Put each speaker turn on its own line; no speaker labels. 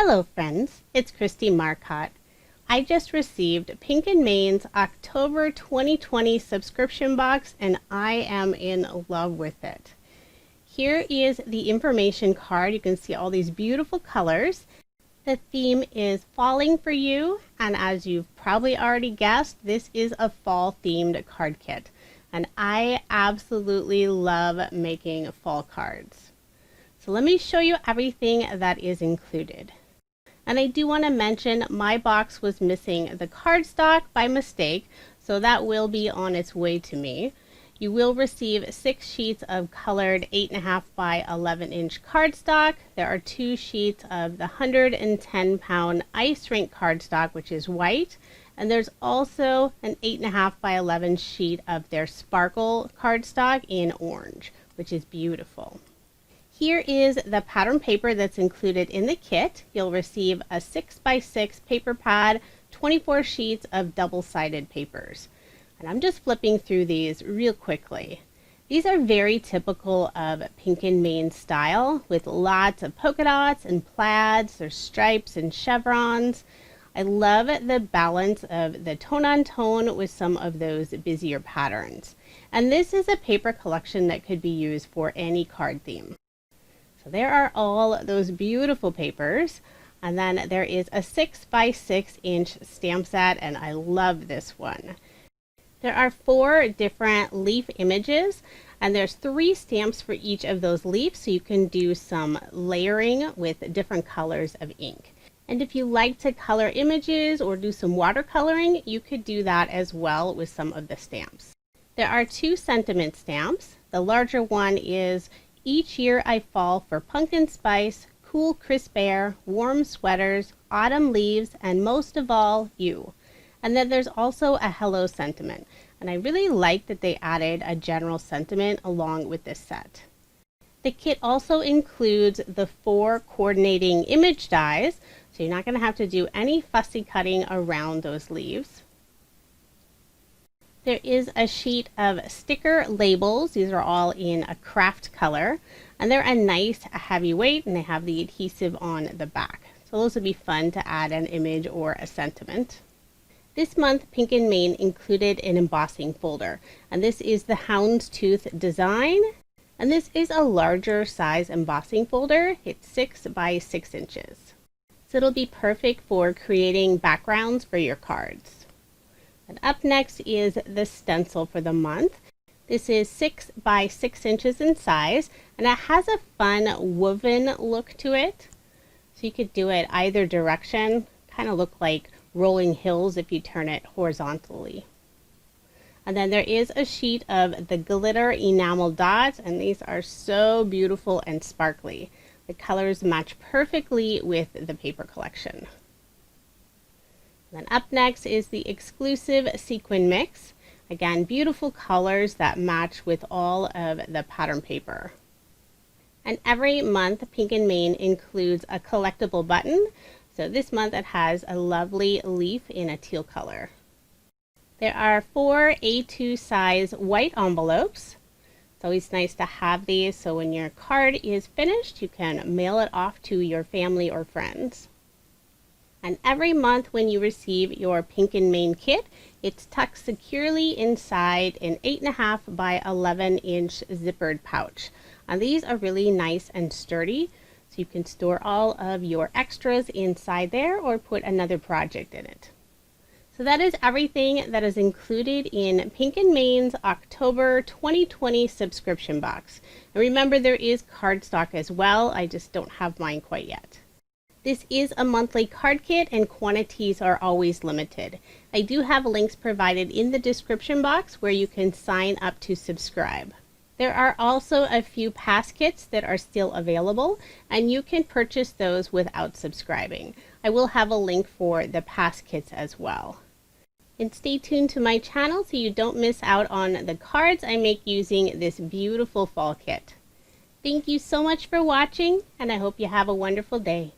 Hello friends, it's Kristie Marcotte. I just received Pink & Main's October 2020 subscription box and I am in love with it. Here is the information card. You can see all these beautiful colors. The theme is Falling for You, and as you've probably already guessed, this is a fall themed card kit. And I absolutely love making fall cards. So let me show you everything that is included. And I do want to mention my box was missing the cardstock by mistake, so that will be on its way to me. You will receive 6 sheets of colored 8.5 by 11 inch cardstock. There are 2 sheets of the 110-pound ice rink cardstock, which is white. And there's also an 8.5 by 11 sheet of their sparkle cardstock in orange, which is beautiful. Here is the pattern paper that's included in the kit. You'll receive a 6 by 6 paper pad, 24 sheets of double-sided papers. And I'm just flipping through these real quickly. These are very typical of Pink & Main style, with lots of polka dots and plaids. There's stripes and chevrons. I love the balance of the tone-on-tone with some of those busier patterns. And this is a paper collection that could be used for any card theme. So there are all those beautiful papers. And then there is a 6 by 6 inch stamp set, and I love this one. There are 4 different leaf images, and there's 3 stamps for each of those leaves, so you can do some layering with different colors of ink. And if you like to color images or do some watercoloring, you could do that as well with some of the stamps. There are 2 sentiment stamps. The larger one is Each Year I Fall for Pumpkin Spice, Cool Crisp Air, Warm Sweaters, Autumn Leaves, and most of all, You. And then there's also a hello sentiment. And I really like that they added a general sentiment along with this set. The kit also includes the 4 coordinating image dies, so you're not going to have to do any fussy cutting around those leaves. There is a sheet of sticker labels. These are all in a craft color, and they're a nice heavy weight, and they have the adhesive on the back. So those would be fun to add an image or a sentiment. This month, Pink & Main included an embossing folder, and this is the houndstooth design. And this is a larger size embossing folder. It's 6 by 6 inches. So it'll be perfect for creating backgrounds for your cards. And up next is the stencil for the month. This is 6 by 6 inches in size, and it has a fun woven look to it. So you could do it either direction, kind of look like rolling hills if you turn it horizontally. And then there is a sheet of the glitter enamel dots, and these are so beautiful and sparkly. The colors match perfectly with the paper collection. And then up next is the exclusive sequin mix. Again, beautiful colors that match with all of the pattern paper. And every month, Pink & Main includes a collectible button. So this month it has a lovely leaf in a teal color. There are 4 A2 size white envelopes. It's always nice to have these, so when your card is finished, you can mail it off to your family or friends. And every month when you receive your Pink & Main kit, it's tucked securely inside an 8.5 by 11 inch zippered pouch. And these are really nice and sturdy, so you can store all of your extras inside there or put another project in it. So that is everything that is included in Pink & Main's October 2020 subscription box. And remember, there is cardstock as well. I just don't have mine quite yet. This is a monthly card kit and quantities are always limited. I do have links provided in the description box where you can sign up to subscribe. There are also a few past kits that are still available, and you can purchase those without subscribing. I will have a link for the past kits as well. And stay tuned to my channel so you don't miss out on the cards I make using this beautiful fall kit. Thank you so much for watching, and I hope you have a wonderful day.